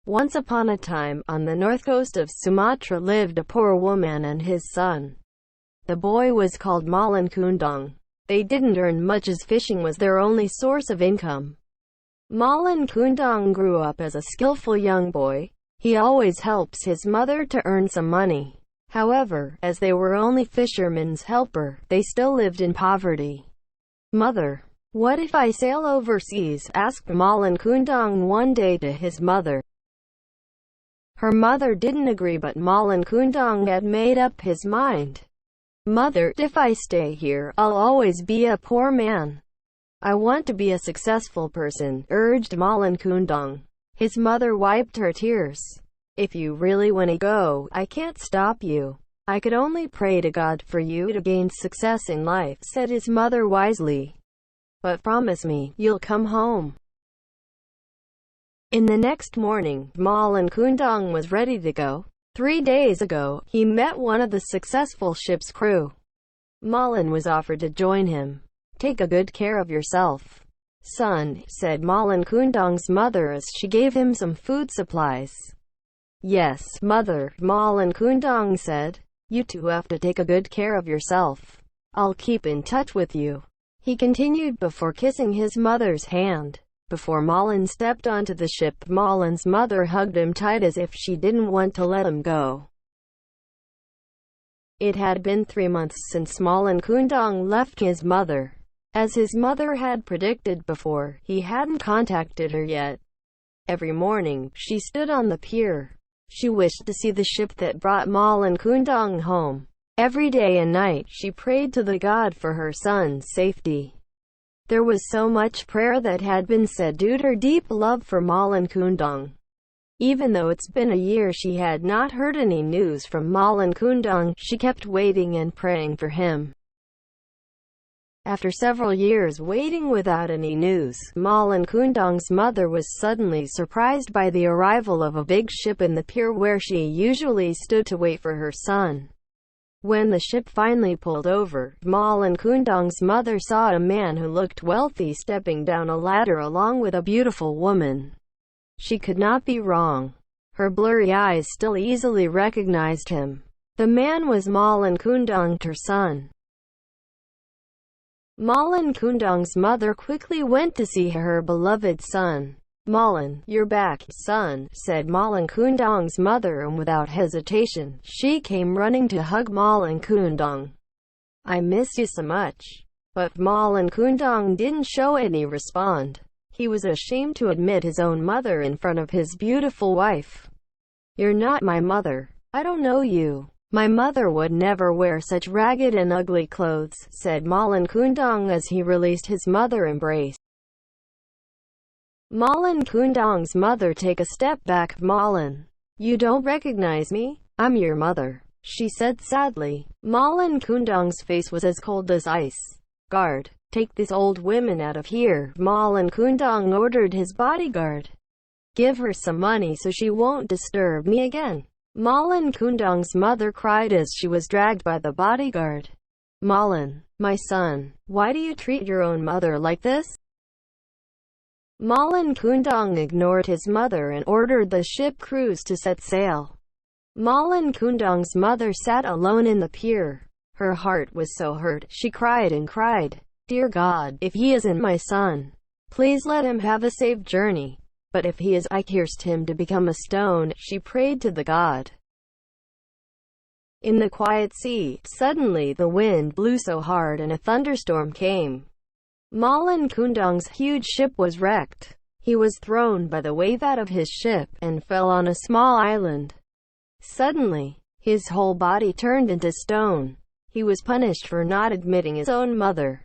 Once upon a time, on the north coast of Sumatra lived a poor woman and his son. The boy was called Malin Kundang. They didn't earn much as fishing was their only source of income. Malin Kundang grew up as a skillful young boy. He always helps his mother to earn some money. However, as they were only fishermen's helper, they still lived in poverty. "Mother, what if I sail overseas?" asked Malin Kundang one day to his mother. Her mother didn't agree, but Malin Kundang had made up his mind. "Mother, if I stay here, I'll always be a poor man. I want to be a successful person," urged Malin Kundang. His mother wiped her tears. "If you really want to go, I can't stop you. I could only pray to God for you to gain success in life," said his mother wisely. "But promise me, you'll come home." In the next morning, Malin Kundang was ready to go. 3 days ago, he met one of the successful ship's crew. Malin was offered to join him. "Take a good care of yourself, son," said Malin Kundang's mother as she gave him some food supplies. "Yes, mother," Malin Kundang said. "You two have to take a good care of yourself. I'll keep in touch with you," he continued before kissing his mother's hand. Before Malin stepped onto the ship, Malin's mother hugged him tight as if she didn't want to let him go. It had been 3 months since Malin Kundang left his mother. As his mother had predicted before, he hadn't contacted her yet. Every morning, she stood on the pier. She wished to see the ship that brought Malin Kundang home. Every day and night, she prayed to the God for her son's safety. There was so much prayer that had been said due to her deep love for Malin Kundang. Even though it's been a year she had not heard any news from Malin Kundang, she kept waiting and praying for him. After several years waiting without any news, Malin Kundang's mother was suddenly surprised by the arrival of a big ship in the pier where she usually stood to wait for her son. When the ship finally pulled over, Malin Kundang's mother saw a man who looked wealthy stepping down a ladder along with a beautiful woman. She could not be wrong. Her blurry eyes still easily recognized him. The man was Malin Kundang, her son. Malin Kundang's mother quickly went to see her beloved son. "Malin, you're back, son," said Malin Kundang's mother, and without hesitation, she came running to hug Malin Kundang. "I miss you so much." But Malin Kundang didn't show any respond. He was ashamed to admit his own mother in front of his beautiful wife. "You're not my mother. I don't know you. My mother would never wear such ragged and ugly clothes," said Malin Kundang as he released his mother's embrace. Malin Kundang's mother took a step back. "Malin, you don't recognize me? I'm your mother," she said sadly. Malin Kundang's face was as cold as ice. "Guard, take this old woman out of here," Malin Kundang ordered his bodyguard. "Give her some money so she won't disturb me again." Malin Kundang's mother cried as she was dragged by the bodyguard. "Malin, my son, why do you treat your own mother like this?" Malin Kundang ignored his mother and ordered the ship crews to set sail. Malin Kundang's mother sat alone in the pier. Her heart was so hurt, she cried and cried. "Dear God, if he isn't my son, please let him have a safe journey. But if he is, I cursed him to become a stone," she prayed to the God. In the quiet sea, suddenly the wind blew so hard and a thunderstorm came. Malin Kundang's huge ship was wrecked. He was thrown by the wave out of his ship, and fell on a small island. Suddenly, his whole body turned into stone. He was punished for not admitting his own mother.